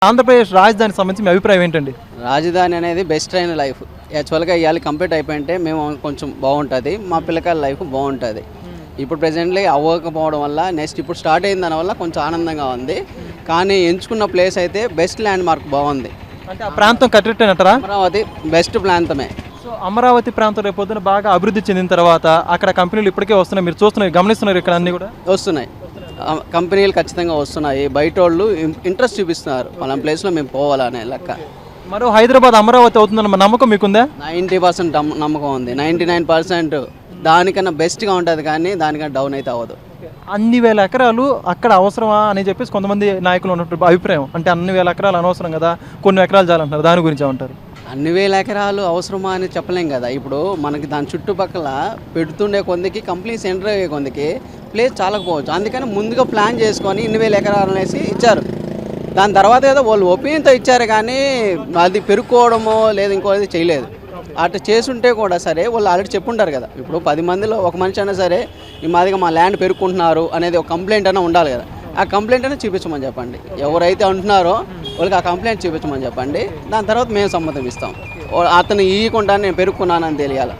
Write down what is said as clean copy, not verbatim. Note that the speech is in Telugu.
ఆంధ్రప్రదేశ్ రాజధానికి సంబంధించి మీ అభిప్రాయం ఏంటండి? రాజధాని అనేది బెస్ట్ అయిన లైఫ్. యాక్చువల్గా ఇవాళ కంప్లీట్ అయిపోయింటే మేము కొంచెం బాగుంటుంది, మా పిల్లకాయల లైఫ్ బాగుంటుంది. ఇప్పుడు ప్రెజెంట్లీ అవ్వకపోవడం వల్ల నెక్స్ట్ ఇప్పుడు స్టార్ట్ అయిన దానివల్ల కొంచెం ఆనందంగా ఉంది. కానీ ఎంచుకున్న ప్లేస్ అయితే బెస్ట్ ల్యాండ్ మార్క్ బాగుంది. అంటే ఆ ప్రాంతం కరెక్టేనంటారా? అమరావతి బెస్ట్ ప్రాంతమే. సో అమరావతి ప్రాంతం రేపు పొద్దున బాగా అభివృద్ధి చెందిన తర్వాత అక్కడ కంపెనీలు ఇప్పటికే వస్తున్నాయి, మీరు చూస్తున్నారు, గమనిస్తున్నారు ఇక్కడ అన్నీ కూడా వస్తున్నాయి. కంపెనీలు ఖచ్చితంగా వస్తున్నాయి. బయట వాళ్ళు ఇంట్రెస్ట్ చూపిస్తున్నారు మన ప్లేస్లో మేము పోవాలనే లెక్క. మరో హైదరాబాద్ అమరావతి అవుతుందన్న నమ్మకం మీకుందా? 90% నమ్మకం ఉంది. 99% దానికన్నా బెస్ట్గా ఉంటుంది, కానీ దానికన్నా డౌన్ అయితే అవ్వదు. అన్ని వేల ఎకరాలు అక్కడ అవసరమా అని చెప్పేసి కొంతమంది నాయకులు ఉన్నట్టు అభిప్రాయం. అంటే అన్ని వేల ఎకరాలు అనవసరం కదా, కొన్ని ఎకరాలు చాలంటారు, దాని గురించి ఏమంటారు? అన్ని వేల ఎకరాలు అవసరమా అని చెప్పలేం కదా. ఇప్పుడు మనకి దాని చుట్టుపక్కల పెడుతుండే కొందికి కంపెనీ సెంటర్ అయ్యే కొందికి ప్లేస్ చాలకపోవచ్చు. అందుకని ముందుగా ప్లాన్ చేసుకొని ఇన్ని వేల ఎకరాలు అనేసి ఇచ్చారు. దాని తర్వాత ఏదో వాళ్ళు ఒపీనియన్తో ఇచ్చారు, కానీ అది పెరుక్కోవడమో లేదా ఇంకోది చేయలేదు. అటు చేసుంటే కూడా సరే వాళ్ళు ఆల్రెడీ చెప్పుంటారు కదా. ఇప్పుడు 10 మందిలో ఒక మనిషి అయినా సరే ఈ మాదిగా మా ల్యాండ్ పెరుక్కుంటున్నారు అనేది ఒక కంప్లైంట్ అయినా ఉండాలి కదా. ఆ కంప్లైంట్ అయినా చూపించమని చెప్పండి. ఎవరైతే అంటున్నారో వాళ్ళకి ఆ కంప్లైంట్ చూపించమని చెప్పండి. దాని తర్వాత మేము సమ్మతం ఇస్తాం. అతను ఇవ్వకుండా నేను పెరుక్కున్నానని తెలియాలి.